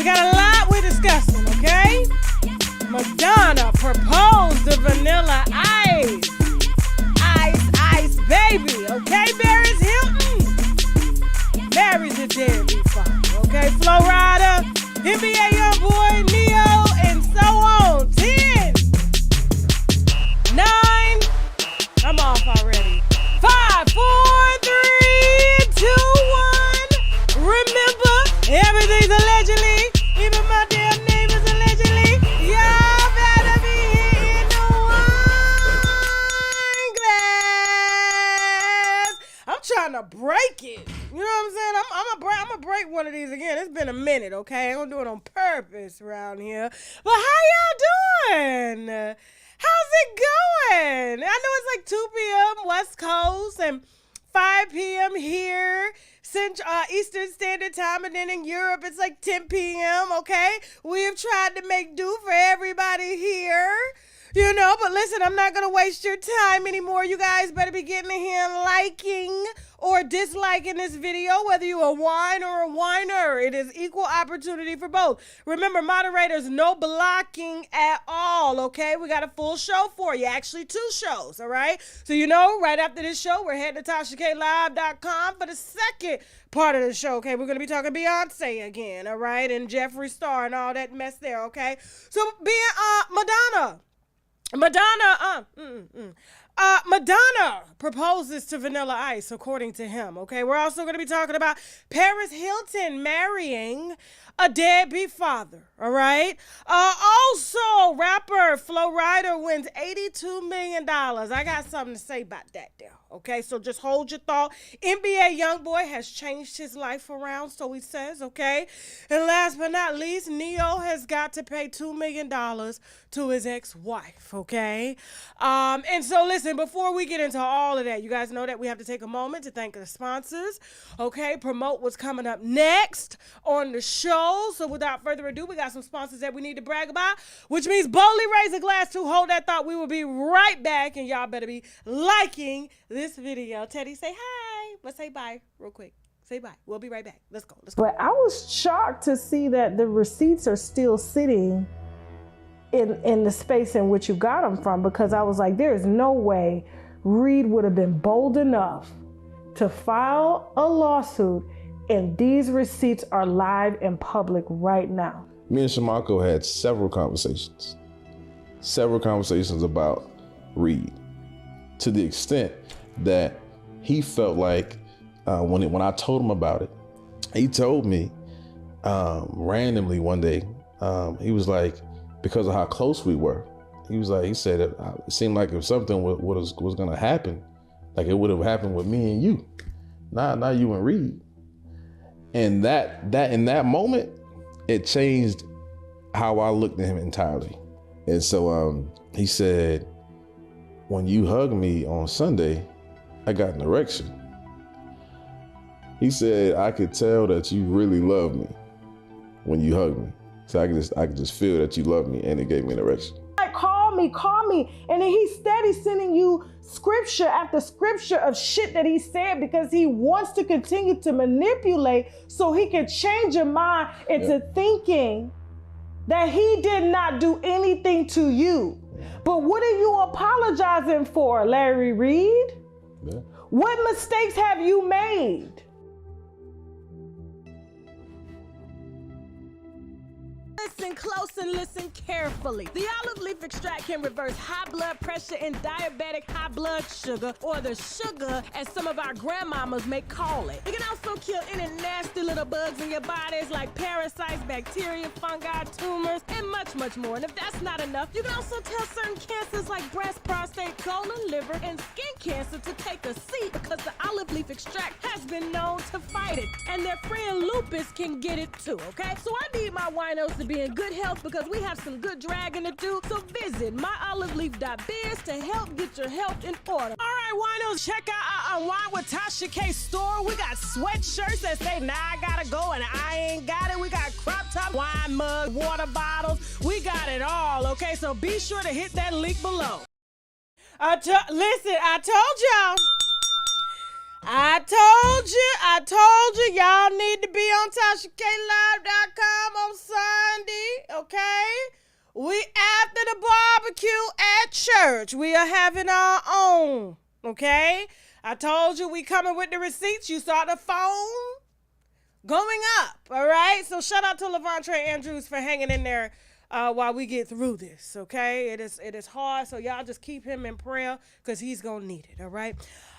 We got a lot we're discussing, okay? Madonna proposed to Vanilla Ice. Ice, baby, okay? Marries Hilton. Marries a deadbeat father, okay? Flo Rida, NBA YoungBoy, Neyo, and so on. 10, 9, I'm off already. 5, 4, 3, 2, 1. Remember, everything's allegedly. Even my damn name is allegedly. Y'all better be hitting the wine glass. I'm trying to break it. You know what I'm saying? I'm gonna break one of these again. It's been a minute, okay? I'm gonna do it on purpose around here. But how y'all doing? How's it going? I know it's like 2 p.m. West Coast and 5 p.m. here, Eastern Standard Time, and then in Europe it's like 10 p.m., okay? We have tried to make do for everybody here, you know, but listen, I'm not going to waste your time anymore. You guys better be getting in here and liking or disliking this video, whether you're a wine or a whiner. It is equal opportunity for both. Remember, moderators, no blocking at all, okay? We got a full show for you, actually 2 shows, all right? So you know, right after this show, we're heading to TashaKLive.com for the second part of the show, okay? We're going to be talking Beyonce again, all right? And Jeffree Star and all that mess there, okay? So Madonna proposes to Vanilla Ice, according to him, okay? We're also going to be talking about Paris Hilton marrying a deadbeat father, all right? Also, rapper Flo Rida wins $82 million. I got something to say about that there, okay? So just hold your thought. NBA YoungBoy has changed his life around, so he says, okay? And last but not least, Neyo has got to pay $2 million to his ex-wife, okay? And so listen, before we get into all of that, you guys know that we have to take a moment to thank the sponsors, okay? Promote what's coming up next on the show. So without further ado, we got some sponsors that we need to brag about, which means boldly raise a glass to hold that thought. We will be right back, and y'all better be liking this video. Teddy, say hi. Let's say bye real quick. Say bye. We'll be right back. Let's go. But I was shocked to see that the receipts are still sitting in the space in which you got them from, because I was like, there is no way Reed would have been bold enough to file a lawsuit, and these receipts are live in public right now. Me and Shamako had several conversations about Reed, to the extent that he felt like when I told him about it, he told me randomly one day, he was like, because of how close we were, he said it seemed like if something was gonna happen, like it would have happened with me and you, not you and Reed. And that in that moment, it changed how I looked at him entirely. And so he said, when you hugged me on Sunday, I got an erection. He said, I could tell that you really love me when you hugged me. So I could just feel that you love me, and it gave me an erection. Like, call me. And then he's steady sending you scripture after scripture of shit that he said, because he wants to continue to manipulate so he can change your mind into thinking that he did not do anything to you. But what are you apologizing for, Larry Reed? Yeah. What mistakes have you made? Listen close and listen carefully. The olive leaf extract can reverse high blood pressure and diabetic high blood sugar, or the sugar as some of our grandmamas may call it. It can also kill any nasty little bugs in your bodies like parasites, bacteria, fungi, tumors, and much, much more. And if that's not enough, you can also tell certain cancers like breast, prostate, colon, liver, and skin cancer to take a seat, because the olive leaf extract has been known to fight it. And their friend lupus can get it too, okay? So I need my winos to be in good health, because we have some good dragging to do. So visit myoliveleaf.biz to help get your health in order. All right, winos, check out our Unwine with Tasha K store. We got sweatshirts that say, now I gotta go and I ain't got it. We got crop top, wine mug, water bottles. We got it all, okay? So be sure to hit that link below. Listen, I told y'all. I told you, y'all need to be on TashaKLive.com on Sunday, okay? We after the barbecue at church. We are having our own, okay? I told you we coming with the receipts. You saw the phone going up, all right? So shout out to Levontre Andrews for hanging in there while we get through this, okay? It is hard, so y'all just keep him in prayer because he's going to need it, all right?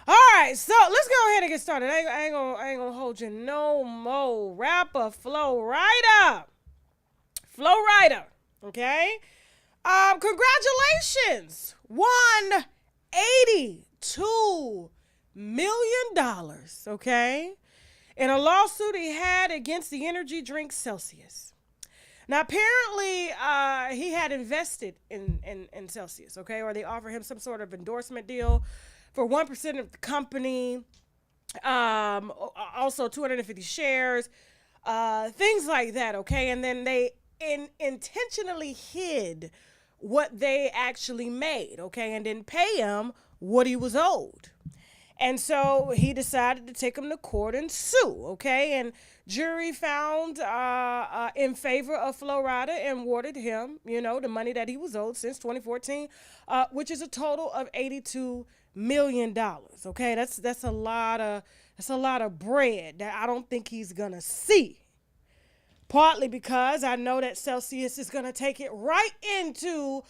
All right, so let's go ahead and get started. I ain't gonna hold you no more. Rapper Flo Rida. Flo Rida, okay? Congratulations. Won $82 million, okay? In a lawsuit he had against the energy drink Celsius. Now, apparently, he had invested in Celsius, okay? Or they offered him some sort of endorsement deal for 1% of the company, also 250 shares, things like that, okay? And then they intentionally hid what they actually made, okay? And didn't pay him what he was owed. And so he decided to take him to court and sue, okay? And jury found in favor of Flo Rida and awarded him, the money that he was owed since 2014, which is a total of $82 million, okay? That's a lot of bread that I don't think he's gonna see. Partly because I know that Celsius is gonna take it right into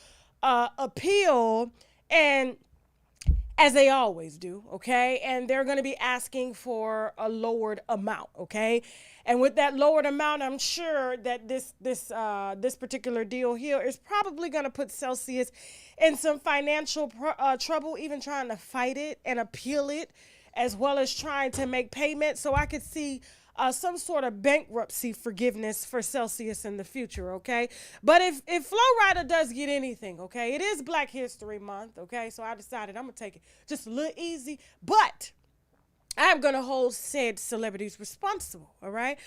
appeal, and as they always do, okay? And they're going to be asking for a lowered amount, okay? And with that lowered amount, I'm sure that this particular deal here is probably going to put Celsius in some financial trouble, even trying to fight it and appeal it, as well as trying to make payments. So I could see some sort of bankruptcy forgiveness for Celsius in the future, okay? But if Flo Rida does get anything, okay, it is Black History Month, okay? So I decided I'm going to take it just a little easy, but I'm going to hold said celebrities responsible, all right?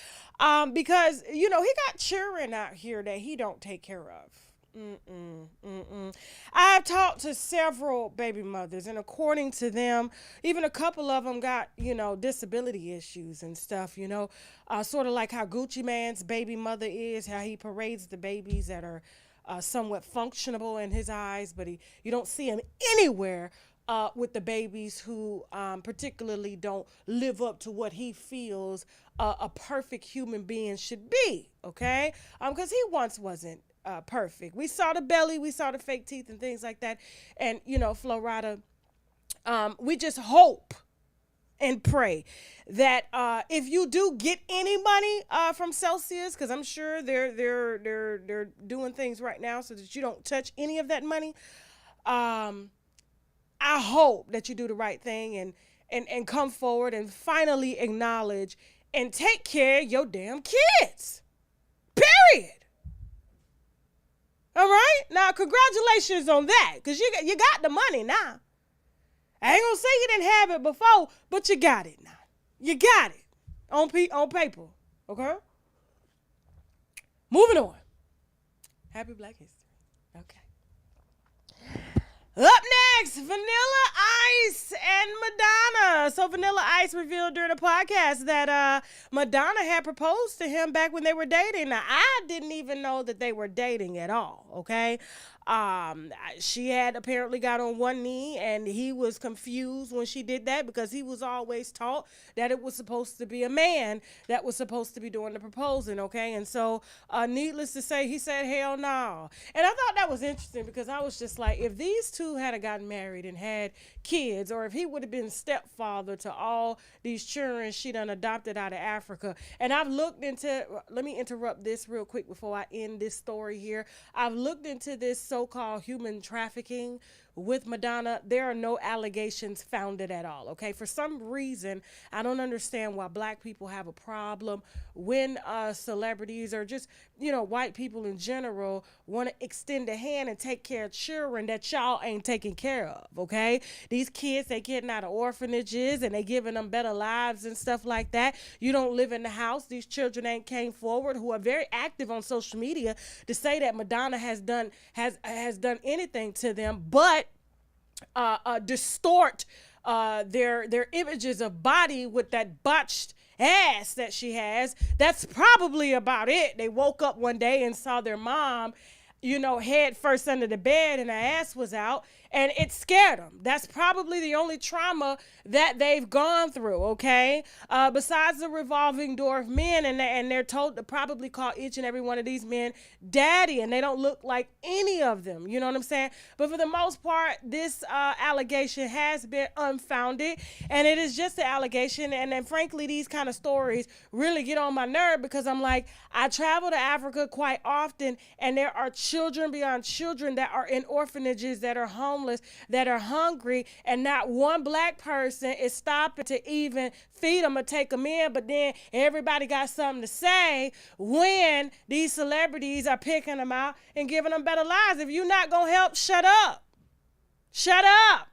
Because, he got children out here that he don't take care of. I've talked to several baby mothers, and according to them, even a couple of them got, disability issues and stuff, sort of like how Gucci Mane's baby mother is, how he parades the babies that are somewhat functionable in his eyes, but you don't see him anywhere with the babies who particularly don't live up to what he feels a perfect human being should be, okay? Because he once wasn't perfect. We saw the belly, we saw the fake teeth and things like that. And, Flo Rida, we just hope and pray that if you do get any money from Celsius, because I'm sure they're doing things right now so that you don't touch any of that money. I hope that you do the right thing and come forward and finally acknowledge and take care of your damn kids. Period. All right? Now, congratulations on that, because you got the money now. I ain't going to say you didn't have it before, but you got it now. You got it on paper, okay? Moving on. Happy Black History. Okay. Up next, Vanilla Ice and Madonna. So Vanilla Ice revealed during the podcast that Madonna had proposed to him back when they were dating. Now, I didn't even know that they were dating at all, okay? She had apparently got on one knee, and he was confused when she did that because he was always taught that it was supposed to be a man that was supposed to be doing the proposing, okay? And so, needless to say, he said, hell no. And I thought that was interesting because I was just like, if these two had gotten married and had kids, or if he would have been stepfather to all these children she done adopted out of Africa. And I've looked into, let me interrupt this real quick before I end this story here. I've looked into this so-called human trafficking with Madonna. There are no allegations founded at all, okay? For some reason, I don't understand why black people have a problem when celebrities or just, white people in general want to extend a hand and take care of children that y'all ain't taking care of, okay? These kids, they getting out of orphanages and they giving them better lives and stuff like that. You don't live in the house. These children ain't came forward, who are very active on social media, to say that Madonna has done anything to them but distort their images of body with that botched ass that she has. That's probably about it. They woke up one day and saw their mom, head first under the bed and her ass was out, and it scared them. That's probably the only trauma that they've gone through, okay? Besides the revolving door of men, and they're told to probably call each and every one of these men daddy, and they don't look like any of them, you know what I'm saying? But for the most part, this allegation has been unfounded, and it is just an allegation, and then frankly, these kind of stories really get on my nerve, because I'm like, I travel to Africa quite often, and there are children beyond children that are in orphanages, that are homeless, that are hungry, and not one black person is stopping to even feed them or take them in. But then everybody got something to say when these celebrities are picking them out and giving them better lives. If you're not going to help, shut up. Shut up.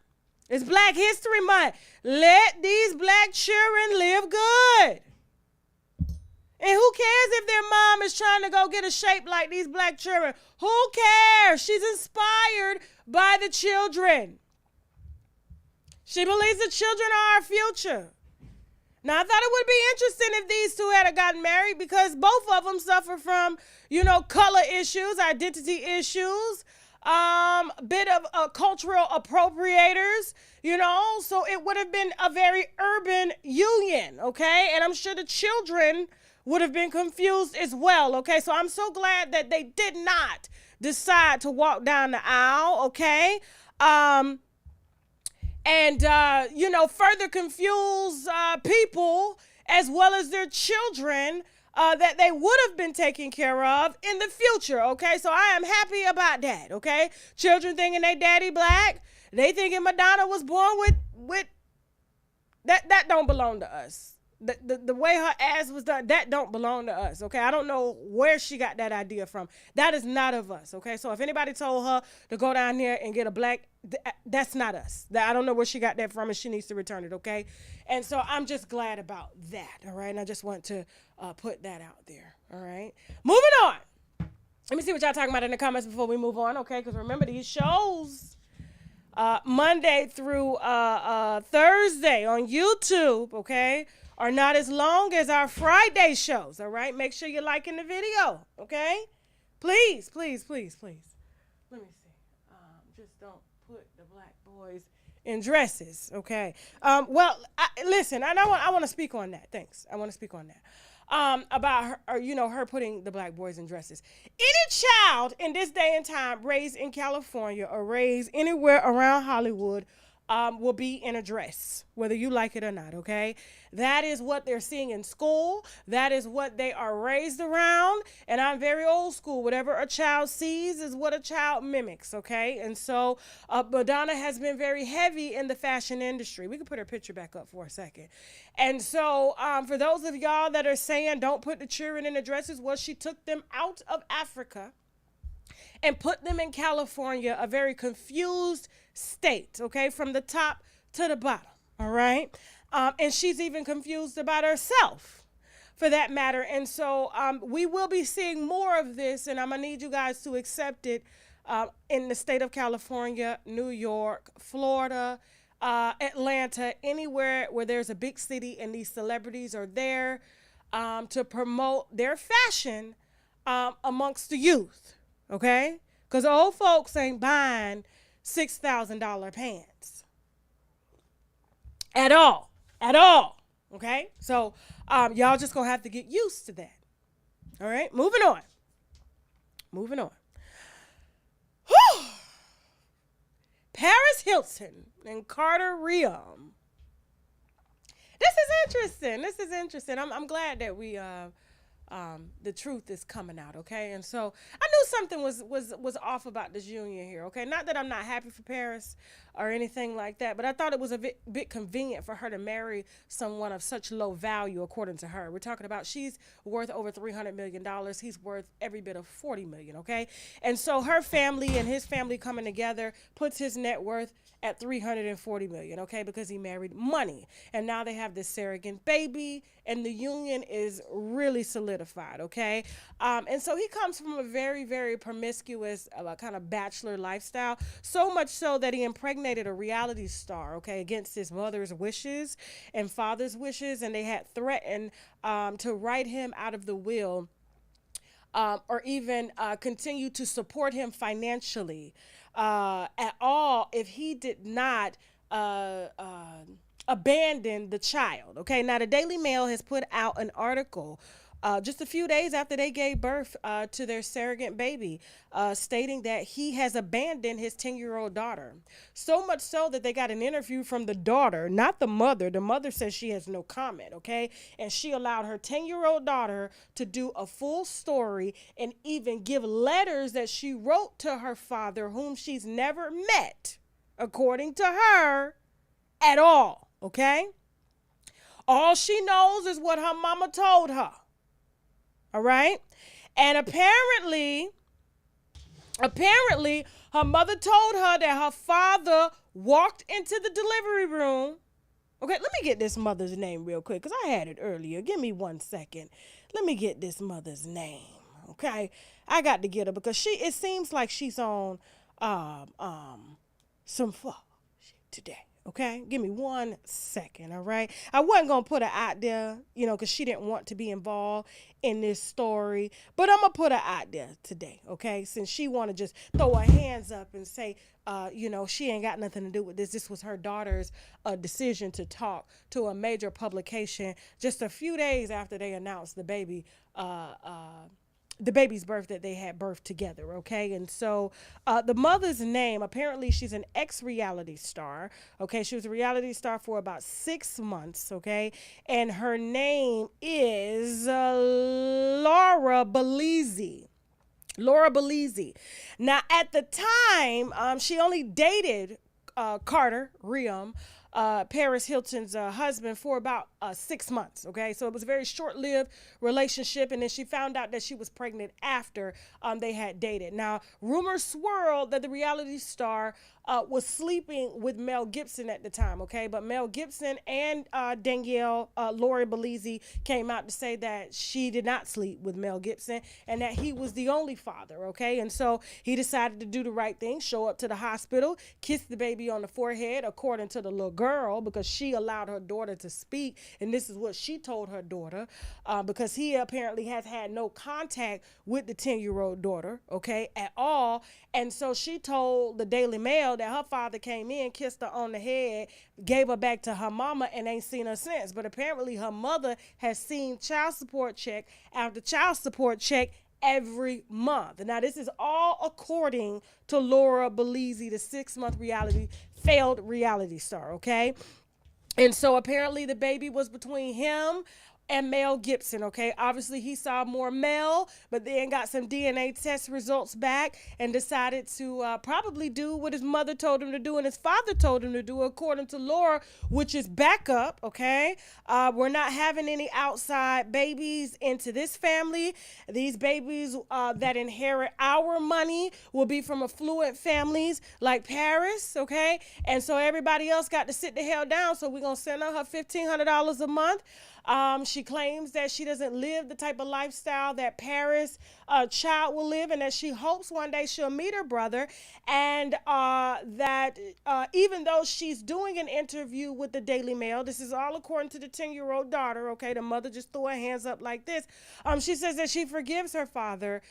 It's Black History Month. Let these black children live good. And who cares if their mom is trying to go get a shape like these black children? Who cares? She's inspired by the children. She believes the children are our future. Now, I thought it would be interesting if these two had gotten married, because both of them suffer from, color issues, identity issues, bit of cultural appropriators, so it would have been a very urban union, okay? And I'm sure the children would have been confused as well, okay? So I'm so glad that they did not decide to walk down the aisle, okay? Further confuse people as well as their children that they would have been taken care of in the future, okay? So I am happy about that, okay? Children thinking they daddy black, they thinking Madonna was born with that don't belong to us. The way her ass was done, that don't belong to us, okay? I don't know where she got that idea from. That is not of us, okay? So if anybody told her to go down there and get a black, that's not us. I don't know where she got that from, and she needs to return it, okay? And so I'm just glad about that, all right? And I just want to put that out there, all right? Moving on. Let me see what y'all talking about in the comments before we move on, okay? Because remember, these shows Monday through Thursday on YouTube, okay, are not as long as our Friday shows, all right? Make sure you're liking the video, okay? Please, please, please, please. Let me see. Just don't put the black boys in dresses, okay? Listen, I want to speak on that. Thanks. I want to speak on that. About her, her putting the black boys in dresses. Any child in this day and time raised in California or raised anywhere around Hollywood will be in a dress, whether you like it or not, okay? That is what they're seeing in school. That is what they are raised around. And I'm very old school. Whatever a child sees is what a child mimics, okay? And so Madonna has been very heavy in the fashion industry. We can put her picture back up for a second. And so for those of y'all that are saying don't put the children in the dresses, well, she took them out of Africa and put them in California, a very confused state, okay, from the top to the bottom, all right? And she's even confused about herself, for that matter. And so we will be seeing more of this, and I'm going to need you guys to accept it in the state of California, New York, Florida, Atlanta, anywhere where there's a big city and these celebrities are there to promote their fashion amongst the youth, okay? Because old folks ain't buying $6,000 pants at all, okay? So y'all just gonna have to get used to that, all right? Moving on. Whew. Paris Hilton and Carter Reum. This is interesting. I'm glad that we the truth is coming out, okay? And so I knew something was off about this union here, okay? Not that I'm not happy for Paris or anything like that, but I thought it was a bit convenient for her to marry someone of such low value, according to her. We're talking about she's worth over $300 million. He's worth every bit of $40 million, okay? And so her family and his family coming together puts his net worth at $340 million, okay, because he married money. And now they have this surrogate baby, and the union is really solidified. solidified, okay? And so he comes from a very, very promiscuous kind of bachelor lifestyle, so much so that he impregnated a reality star, okay, against his mother's wishes and father's wishes, and they had threatened to write him out of the will, or even continue to support him financially at all if he did not abandon the child. Okay, now the Daily Mail has put out an article just a few days after they gave birth to their surrogate baby, stating that he has abandoned his 10-year-old daughter. So much so that they got an interview from the daughter, not the mother. The mother says she has no comment, okay? And she allowed her 10-year-old daughter to do a full story and even give letters that she wrote to her father, whom she's never met, according to her, at all, okay? All she knows is what her mama told her. All right. And apparently, her mother told her that her father walked into the delivery room. Okay, let me get this mother's name real quick because I had it earlier. Give me 1 second. Let me get this mother's name. Okay, I got to get her because it seems like she's on some fuck shit today. Okay, give me 1 second, all right? I wasn't going to put her out there, because she didn't want to be involved in this story. But I'm going to put her out there today, okay? Since she want to just throw her hands up and say, she ain't got nothing to do with this. This was her daughter's decision to talk to a major publication just a few days after they announced the baby's birth, that they had birth together, okay? And so the mother's name, apparently she's an ex-reality star, okay? She was a reality star for about 6 months, okay? And her name is Laura Bellizzi. Laura Bellizzi. Now, at the time, she only dated Carter Riem, Paris Hilton's husband, for about 6 months, okay? So it was a very short-lived relationship, and then she found out that she was pregnant after they had dated. Now, rumors swirled that the reality star was sleeping with Mel Gibson at the time, okay? But Mel Gibson and Danielle, Laura Bellizzi, came out to say that she did not sleep with Mel Gibson and that he was the only father, okay? And so he decided to do the right thing, show up to the hospital, kiss the baby on the forehead, according to the little girl, because she allowed her daughter to speak, and this is what she told her daughter, because he apparently has had no contact with the 10-year-old daughter, okay, at all. And so she told the Daily Mail that her father came in, kissed her on the head, gave her back to her mama, and ain't seen her since. But apparently her mother has seen child support check after child support check every month. Now, this is all according to Laura Bellizzi, the 6-month failed reality star, okay? And so apparently the baby was between him and Mel Gibson, okay? Obviously, he saw more Mel, but then got some DNA test results back and decided to probably do what his mother told him to do and his father told him to do, according to Laura, which is back up, okay? We're not having any outside babies into this family. These babies that inherit our money will be from affluent families like Paris, okay? And so everybody else got to sit the hell down, so we're going to send her $1,500 a month. She claims that she doesn't live the type of lifestyle that Paris' child will live, and that she hopes one day she'll meet her brother, and that even though she's doing an interview with the Daily Mail, this is all according to the 10-year-old daughter, okay? The mother just threw her hands up like this. She says that she forgives her father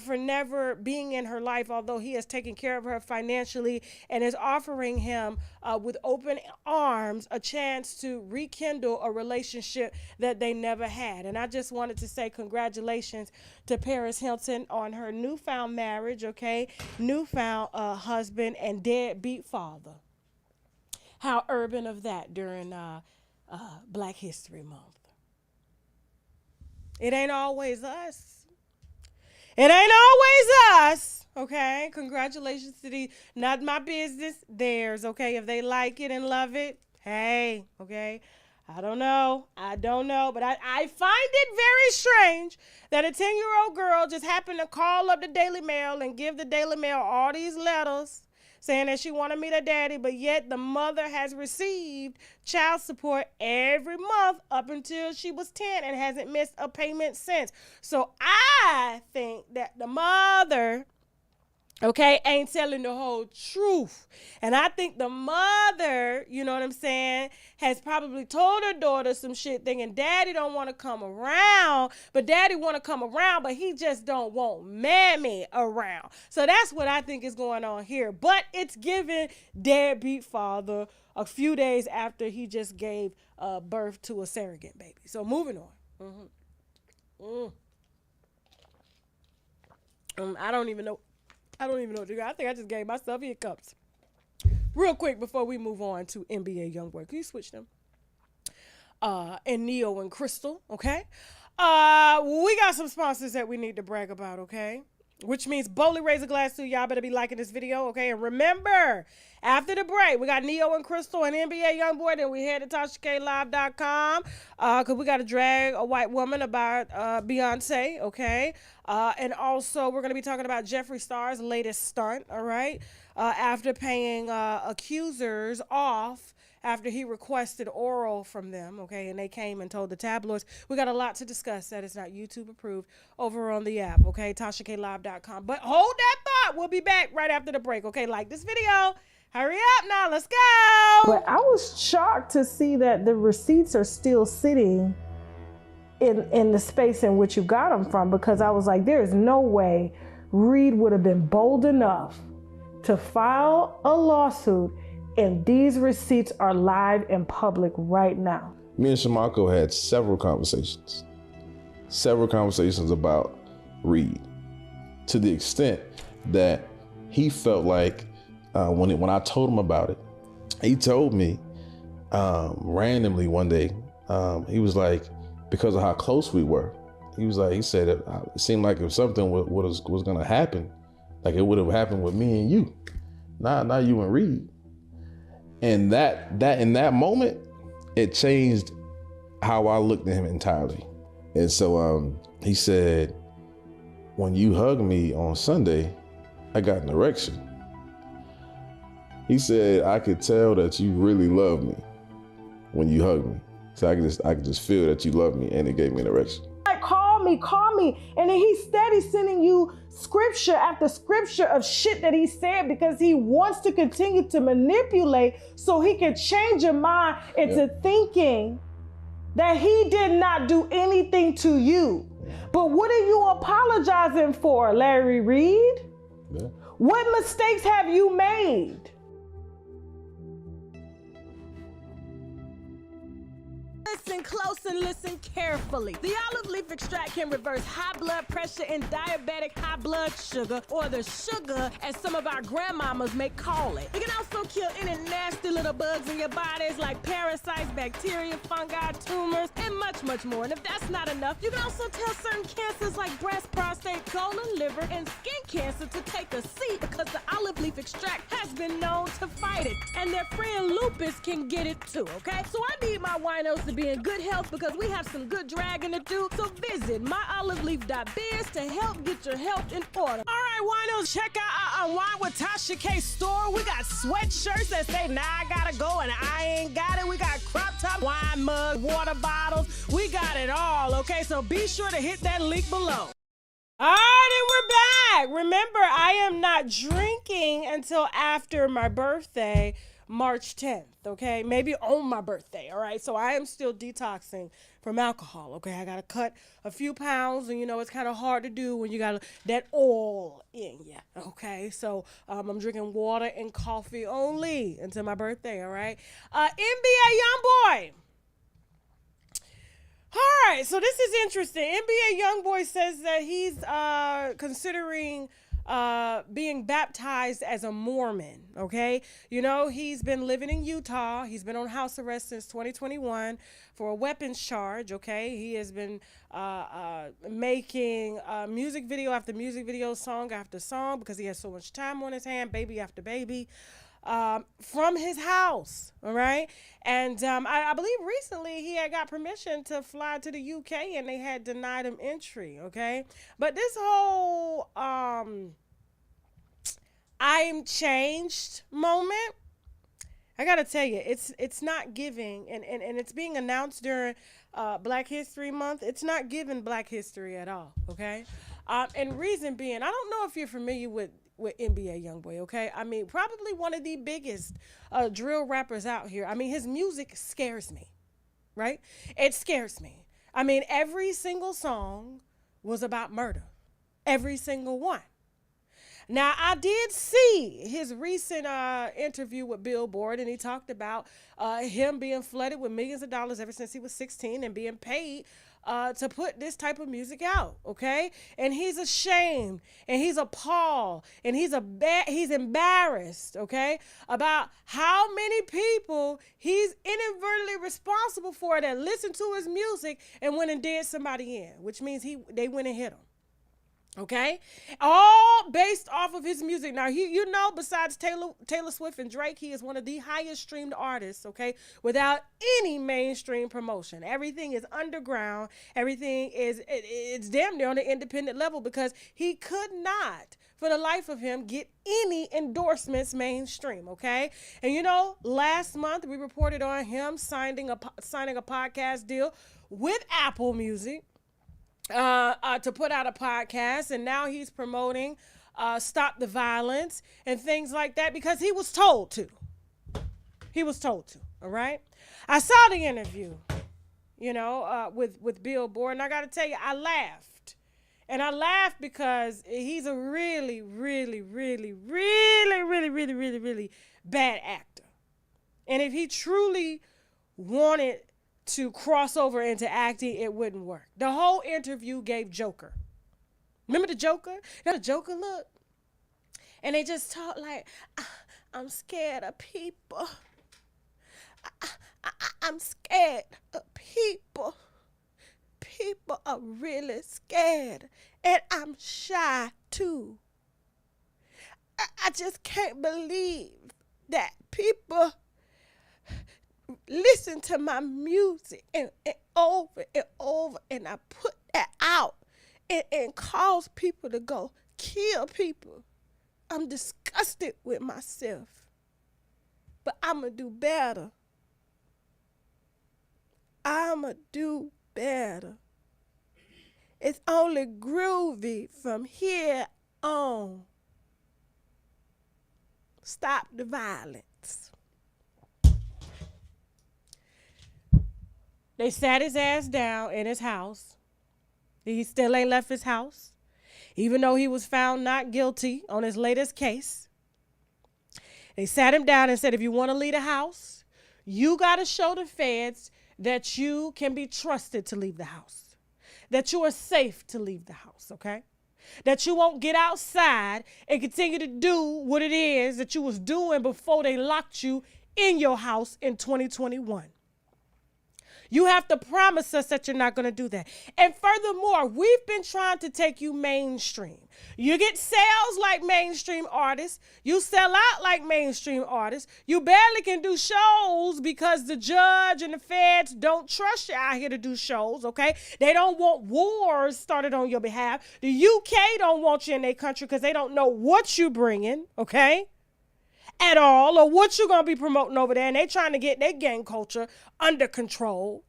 for never being in her life, although he has taken care of her financially, and is offering him with open arms a chance to rekindle a relationship that they never had. And I just wanted to say congratulations to Paris Hilton on her newfound marriage, okay? Newfound husband and deadbeat father. How urban of that during Black History Month. It ain't always us. It ain't always us, okay? Congratulations to the, not my business, theirs, okay? If they like it and love it, hey, okay? I don't know, but I find it very strange that a 10-year-old girl just happened to call up the Daily Mail and give the Daily Mail all these letters saying that she want to meet her daddy, but yet the mother has received child support every month up until she was 10 and hasn't missed a payment since. So I think that the mother, okay, ain't telling the whole truth. And I think the mother, you know what I'm saying, has probably told her daughter some shit thinking daddy don't want to come around, but daddy want to come around, but he just don't want mammy around. So that's what I think is going on here. But it's giving deadbeat father a few days after he just gave birth to a surrogate baby. So moving on. I don't even know what to do. I think I just gave myself hiccups. Real quick before we move on to NBA YoungBoy. Can you switch them? And Neyo and Crystal, okay? We got some sponsors that we need to brag about, okay? Which means boldly raise a glass to y'all better be liking this video, okay? And remember, after the break, we got Neyo and Crystal and NBA YoungBoy. Then we head to TashaKLive.com because we got to drag a white woman about Beyonce, okay? And also, we're going to be talking about Jeffree Star's latest stunt, all right? After paying accusers off after he requested oral from them, okay, and they came and told the tabloids. We got a lot to discuss that is not YouTube approved over on the app, okay, TashaKLive.com. But hold that thought. We'll be back right after the break, okay? Like this video. Hurry up now. Let's go. But I was shocked to see that the receipts are still sitting in the space in which you got them from, because I was like, there is no way Reed would have been bold enough to file a lawsuit and these receipts are live in public right now. Me and Shamako had several conversations about Reed, to the extent that he felt like when I told him about it, he told me randomly one day, he was like, because of how close we were, he said it seemed like if something was going to happen, like it would have happened with me and you, not you and Reed. And that in that moment, it changed how I looked at him entirely. And so he said, when you hugged me on Sunday, I got an erection. He said, I could tell that you really love me when you hugged me. So I could just feel that you love me, and it gave me an erection. Like, call me. And then he's steady sending you scripture after scripture of shit that he said because he wants to continue to manipulate so he can change your mind into thinking that he did not do anything to you. But what are you apologizing for, Larry Reed? Yeah. What mistakes have you made? Listen close and listen carefully. The olive leaf extract can reverse high blood pressure and diabetic high blood sugar, or the sugar as some of our grandmamas may call it. It can also kill any nasty little bugs in your bodies like parasites, bacteria, fungi, tumors, and much, much more. And if that's not enough, you can also tell certain cancers like breast, prostate, colon, liver, and skin cancer to take a seat because the olive leaf extract has been known to fight it. And their friend lupus can get it too, okay? So I need my winos to be in good health because we have some good dragging to do. So visit myoliveleaf.biz to help get your health in order. All right, winos, check out our Unwine with Tasha K store. We got sweatshirts that say, now I gotta go and I ain't got it. We got crop top, wine mug, water bottles. We got it all, okay? So be sure to hit that link below. All right, and we're back. Remember, I am not drinking until after my birthday, March 10th, okay? Maybe on my birthday, all right? So I am still detoxing from alcohol, okay? I got to cut a few pounds, and, you know, it's kind of hard to do when you got that oil in you, okay? So I'm drinking water and coffee only until my birthday, all right? NBA YoungBoy. All right, so this is interesting. NBA YoungBoy says that he's considering being baptized as a Mormon, okay? You know, he's been living in Utah. He's been on house arrest since 2021 for a weapons charge, okay? He has been making music video after music video, song after song, because he has so much time on his hand, baby after baby, from his house, all right? And I believe recently he had got permission to fly to the UK and they had denied him entry, okay? But this whole I'm changed moment. I gotta tell you, it's not giving, and it's being announced during Black History Month. It's not giving Black history at all, okay? And reason being, I don't know if you're familiar with NBA YoungBoy, okay? I mean, probably one of the biggest drill rappers out here. I mean, his music scares me, right? It scares me. I mean, every single song was about murder, every single one. Now, I did see his recent interview with Billboard, and he talked about him being flooded with millions of dollars ever since he was 16 and being paid to put this type of music out, okay? And he's ashamed, and he's appalled, and he's embarrassed, okay, about how many people he's inadvertently responsible for that listened to his music and went and did somebody in, which means they went and hit him. Okay, all based off of his music. Now, you know, besides Taylor Swift and Drake, he is one of the highest streamed artists, okay, without any mainstream promotion. Everything is underground. Everything it's damn near on the independent level because he could not, for the life of him, get any endorsements mainstream, okay? And you know, last month we reported on him signing a podcast deal with Apple Music. To put out a podcast, and now he's promoting Stop the Violence and things like that because he was told to. He was told to, all right? I saw the interview, you know, with Billboard, and I got to tell you, I laughed. And I laughed because he's a really, really, really, really, really, really, really, really bad actor. And if he truly wanted to cross over into acting, it wouldn't work. The whole interview gave Joker. Remember the Joker? You know the Joker look? And they just talk like, I'm scared of people. I'm scared of people. People are really scared. And I'm shy too. I just can't believe that people listen to my music and over and over, and I put that out and cause people to go kill people. I'm disgusted with myself, but I'm going to do better. I'm going to do better. It's only groovy from here on. Stop the violence. They sat his ass down in his house. He still ain't left his house, even though he was found not guilty on his latest case. They sat him down and said, if you want to leave the house, you got to show the feds that you can be trusted to leave the house, that you are safe to leave the house, okay? That you won't get outside and continue to do what it is that you was doing before they locked you in your house in 2021. You have to promise us that you're not going to do that. And furthermore, we've been trying to take you mainstream. You get sales like mainstream artists. You sell out like mainstream artists. You barely can do shows because the judge and the feds don't trust you out here to do shows, okay? They don't want wars started on your behalf. The UK don't want you in their country because they don't know what you bringing, okay? At all, or what you're going to be promoting over there, and they trying to get their gang culture under control.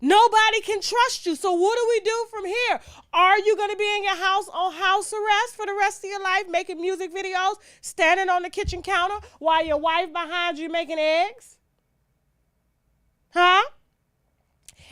Nobody can trust you, so what do we do from here? Are you going to be in your house on house arrest for the rest of your life, making music videos, standing on the kitchen counter while your wife behind you making eggs? Huh?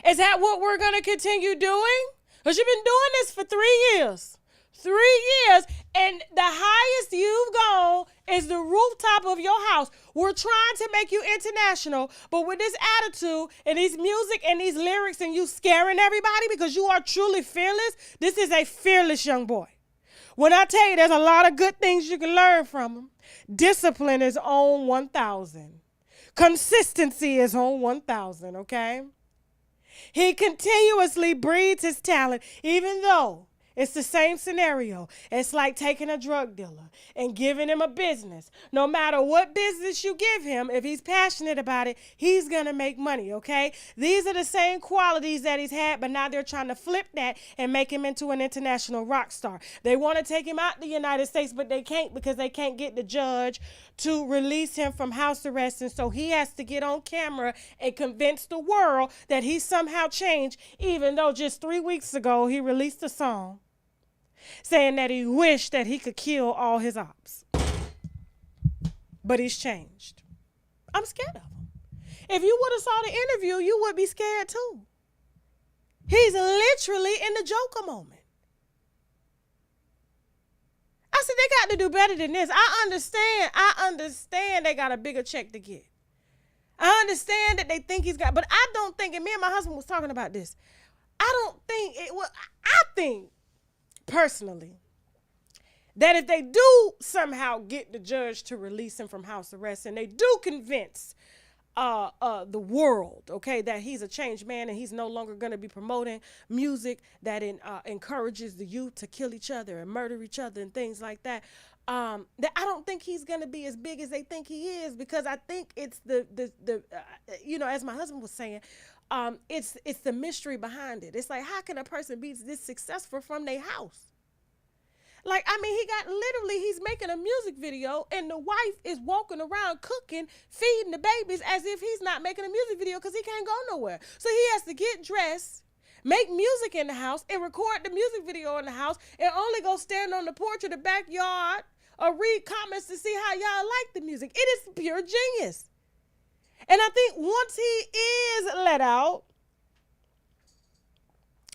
Is that what we're going to continue doing? Because you've been doing this for 3 years. 3 years, and the highest you've gone is the rooftop of your house. We're trying to make you international, but with this attitude and these music and these lyrics and you scaring everybody because you are truly fearless, this is a fearless young boy. When I tell you there's a lot of good things you can learn from him, discipline is on 1,000. Consistency is on 1,000, okay? He continuously breeds his talent, even though It's the same scenario. It's like taking a drug dealer and giving him a business. No matter what business you give him, if he's passionate about it, he's going to make money, okay? These are the same qualities that he's had, but now they're trying to flip that and make him into an international rock star. They want to take him out the United States, but they can't because they can't get the judge to release him from house arrest. And so he has to get on camera and convince the world that he somehow changed, even though just 3 weeks ago he released a song saying that he wished that he could kill all his ops. But he's changed. I'm scared of him. If you would have saw the interview, you would be scared too. He's literally in the Joker moment. I said, they got to do better than this. I understand they got a bigger check to get. I understand that they think he's got, but I don't think, and me and my husband was talking about this, I think personally that if they do somehow get the judge to release him from house arrest and they do convince the world, okay, that he's a changed man and he's no longer going to be promoting music that encourages the youth to kill each other and murder each other and things like that, that I don't think he's going to be as big as they think he is, because I think it's the as my husband was saying, it's the mystery behind it. It's like, how can a person be this successful from their house? Like, I mean, he's making a music video and the wife is walking around cooking, feeding the babies as if he's not making a music video because he can't go nowhere. So he has to get dressed, make music in the house, and record the music video in the house, and only go stand on the porch or the backyard or read comments to see how y'all like the music. It is pure genius. And I think once he is let out,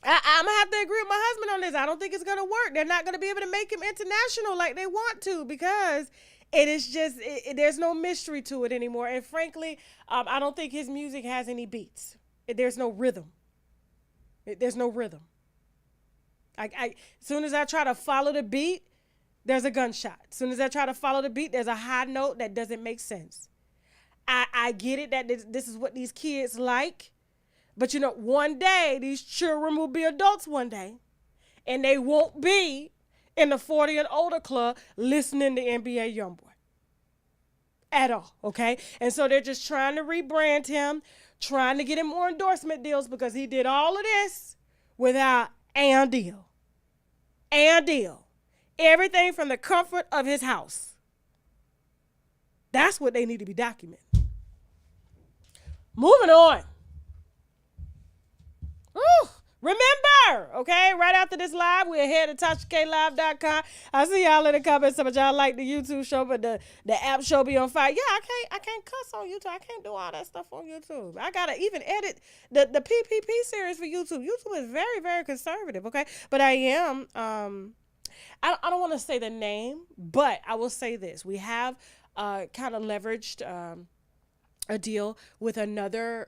I'm going to have to agree with my husband on this. I don't think it's going to work. They're not going to be able to make him international like they want to, because it is just, there's no mystery to it anymore. And frankly, I don't think his music has any beats. There's no rhythm. There's no rhythm. As soon as I try to follow the beat, there's a gunshot. As soon as I try to follow the beat, there's a high note that doesn't make sense. I get it that this is what these kids like. But, one day, these children will be adults one day, and they won't be in the 40 and older club listening to NBA YoungBoy at all, okay? And so they're just trying to rebrand him, trying to get him more endorsement deals, because he did all of this without a deal. Everything from the comfort of his house. That's what they need to be documenting. Moving on. Ooh, remember, okay, right after this live, we're here at TashaKLive.com. I see y'all in the comments, some of y'all like the YouTube show, but the app show be on fire. Yeah, I can't cuss on YouTube. I can't do all that stuff on YouTube. I gotta even edit the PPP series for YouTube. YouTube is very, very conservative, okay? But I am, I don't want to say the name, but I will say this. We have kind of leveraged a deal with another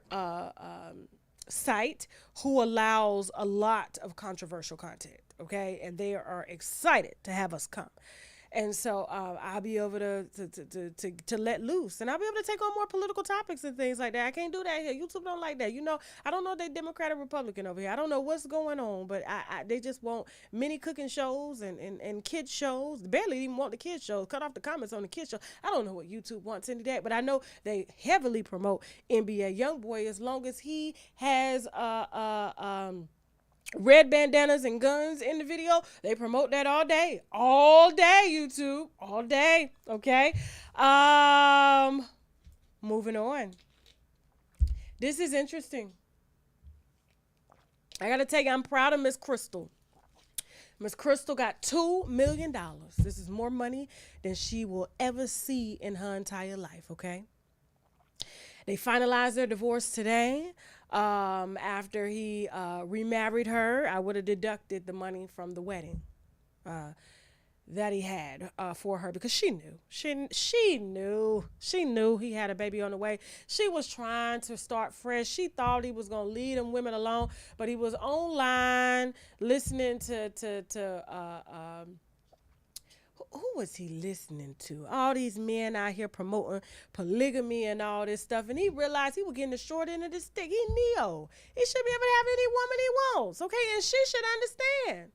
site who allows a lot of controversial content, okay? And they are excited to have us come. And so I'll be able to let loose, and I'll be able to take on more political topics and things like that. I can't do that here. YouTube don't like that. I don't know if they Democrat or Republican over here. I don't know what's going on, but they just want mini cooking shows and kids shows. They barely even want the kids shows. Cut off the comments on the kids show. I don't know what YouTube wants any of that, but I know they heavily promote NBA YoungBoy as long as he has red bandanas and guns in the video. They promote that all day YouTube, all day. Okay. Moving on. This is interesting. I gotta tell you, I'm proud of Miss Crystal. Miss Crystal got $2 million. This is more money than she will ever see in her entire life. Okay. They finalized their divorce today. After he remarried her, I would have deducted the money from the wedding that he had for her, because she knew. She knew he had a baby on the way. She was trying to start fresh. She thought he was going to leave them women alone, but he was online listening to who was he listening to? All these men out here promoting polygamy and all this stuff. And he realized he was getting the short end of the stick. He Neyo. He should be able to have any woman he wants. Okay. And she should understand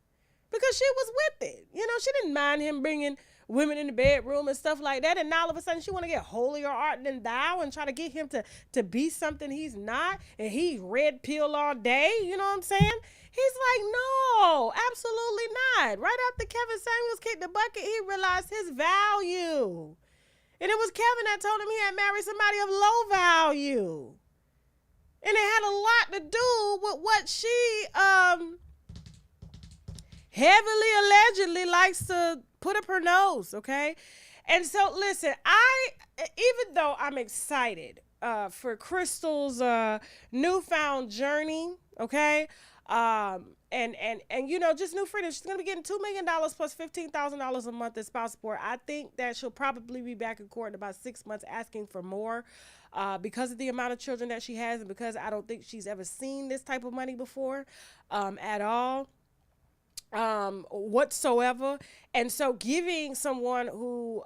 because she was with it. You know, she didn't mind him bringing women in the bedroom and stuff like that. And now all of a sudden she want to get holier art than thou and try to get him to be something he's not. And he red pill all day. You know what I'm saying? He's like, no, absolutely not. Right after Kevin Samuels kicked the bucket, he realized his value. And it was Kevin that told him he had married somebody of low value. And it had a lot to do with what she heavily allegedly likes to put up her nose, okay? And so, listen, even though I'm excited for Crystal's newfound journey, okay? And you know, just new freedom. She's gonna be getting $2 million plus $15,000 a month in spouse support. I think that she'll probably be back in court in about 6 months asking for more, because of the amount of children that she has, and because I don't think she's ever seen this type of money before, at all, whatsoever. And so, giving someone who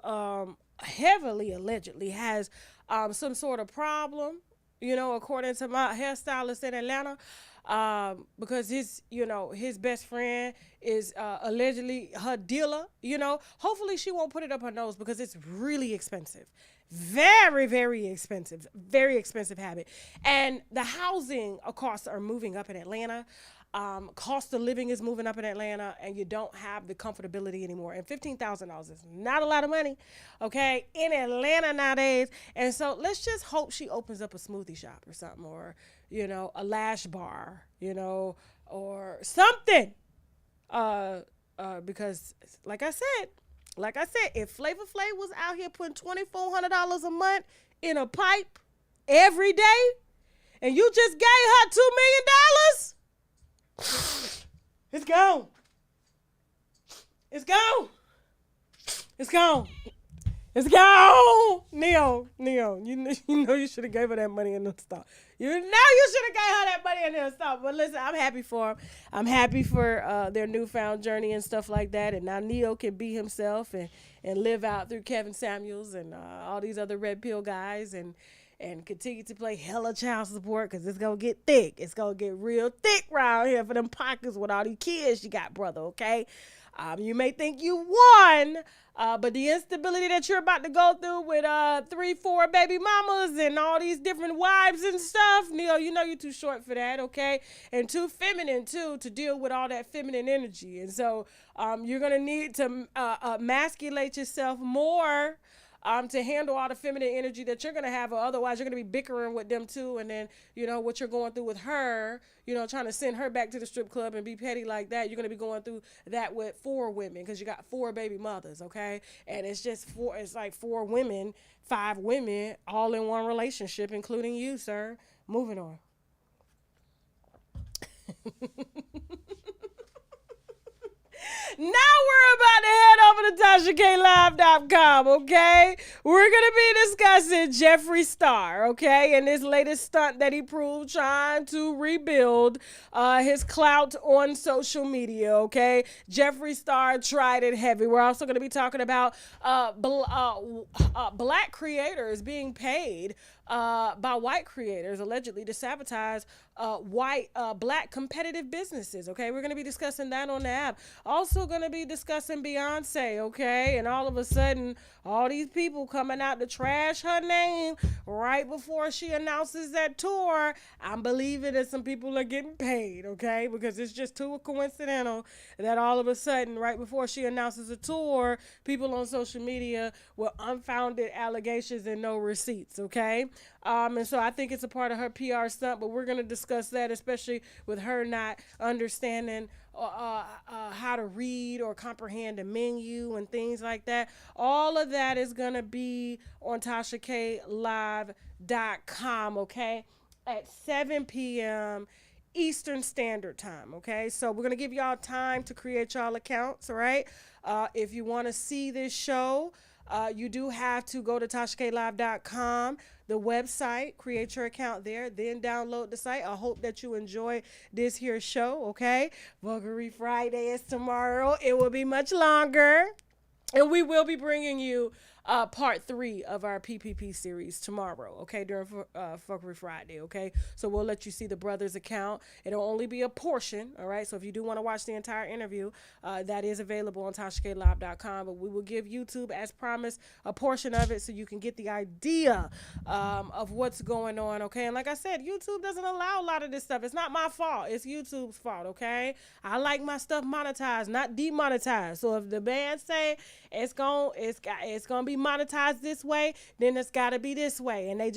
heavily allegedly has some sort of problem, you know, according to my hairstylist in Atlanta, because his best friend is allegedly her dealer, you know, hopefully she won't put it up her nose because it's really expensive. Very, very expensive habit. And the housing costs are moving up in Atlanta. Cost of living is moving up in Atlanta, and you don't have the comfortability anymore. And $15,000 is not a lot of money, okay, in Atlanta nowadays. And so let's just hope she opens up a smoothie shop or something, or, you know, a lash bar, you know, or something. Because like I said, if Flavor Flav was out here putting $2,400 a month in a pipe every day, and you just gave her $2 million, it's gone. It's gone. It's gone. It's gone. Neyo, you know you should have gave her that money in the stock. You know you should have gave her that money in the stock. But listen, I'm happy for him. I'm happy for their newfound journey and stuff like that. And now Neyo can be himself and live out through Kevin Samuels and all these other red pill guys and continue to play hella child support, because it's going to get thick. It's going to get real thick around here for them pockets with all these kids you got, brother, okay? You may think you won, but the instability that you're about to go through with 3-4 baby mamas and all these different wives and stuff, Neyo, you know you're too short for that, okay? And too feminine, too, to deal with all that feminine energy. And so you're going to need to emasculate yourself more to handle all the feminine energy that you're going to have, or otherwise you're going to be bickering with them too. And then, you know, what you're going through with her, you know, trying to send her back to the strip club and be petty like that, you're going to be going through that with 4 women, because you got 4 baby mothers, okay? And it's like 4 women, 5 women, all in one relationship, including you, sir. Moving on. Now we're about to head over to TashaKLive.com, okay? We're going to be discussing Jeffree Star, okay? And this latest stunt that he proved trying to rebuild his clout on social media, okay? Jeffree Star tried it heavy. We're also going to be talking about black creators being paid by white creators allegedly to sabotage black competitive businesses, okay? We're going to be discussing that on the app. Also going to be discussing Beyonce, okay? And all of a sudden, all these people coming out to trash her name right before she announces that tour. I'm believing that some people are getting paid, okay? Because it's just too coincidental that all of a sudden, right before she announces a tour, people on social media with unfounded allegations and no receipts, okay? And so I think it's a part of her PR stunt, but we're going to discuss that, especially with her not understanding how to read or comprehend a menu and things like that. All of that is going to be on TashaKLive.com, okay, at 7 p.m. Eastern Standard Time, okay? So we're going to give y'all time to create y'all accounts, all right? If you want to see this show, you do have to go to TashaKLive.com, the website, create your account there, then download the site. I hope that you enjoy this here show, okay? Vulgary Friday is tomorrow. It will be much longer. And we will be bringing you part 3 of our PPP series tomorrow, okay, during Fuckery Friday, okay? So we'll let you see the brother's account. It'll only be a portion, all right? So if you do want to watch the entire interview, that is available on TashaKLive.com, but we will give YouTube, as promised, a portion of it so you can get the idea of what's going on, okay? And like I said, YouTube doesn't allow a lot of this stuff. It's not my fault. It's YouTube's fault, okay? I like my stuff monetized, not demonetized. So if the band say it's gonna be monetized this way, then it's gotta be this way. And they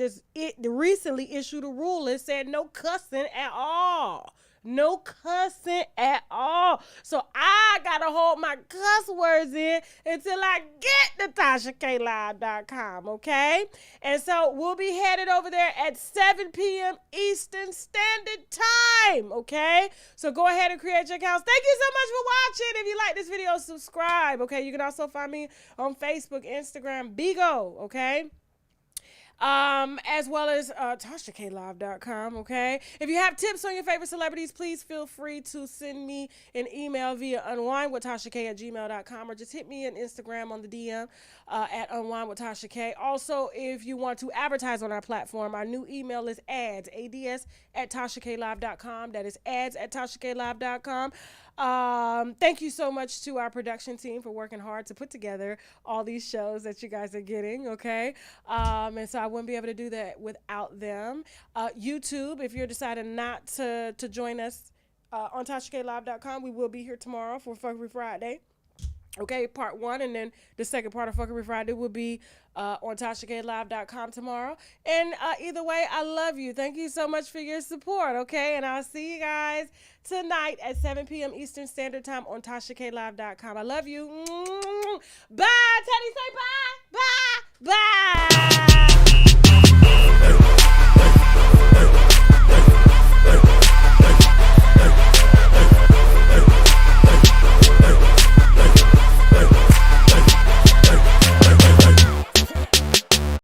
recently issued a rule that said no cussing at all. No cussing at all. So I gotta hold my cuss words in until I get to TashaKLive.com, okay? And so we'll be headed over there at 7 p.m. Eastern Standard Time, okay? So go ahead and create your accounts. Thank you so much for watching. If you like this video, subscribe, okay? You can also find me on Facebook, Instagram, Bigo, okay? As well as TashaKLive.com, okay? If you have tips on your favorite celebrities, please feel free to send me an email via unwinewithtashak@gmail.com, or just hit me on Instagram on the DM at unwinewithtashak. Also, if you want to advertise on our platform, our new email is ads at TashaKLive.com. That is ads at TashaKLive.com. Thank you so much to our production team for working hard to put together all these shows that you guys are getting, okay? And so I wouldn't be able to do that without them. YouTube, if you're deciding not to join us on TashaKLive.com, we will be here tomorrow for Fuckery Friday. Okay, part 1, and then the second part of Fuckery Friday will be on TashaKLive.com tomorrow. And either way, I love you. Thank you so much for your support, okay? And I'll see you guys tonight at 7 p.m. Eastern Standard Time on TashaKLive.com. I love you. Bye, Teddy. Say bye. Bye. Bye.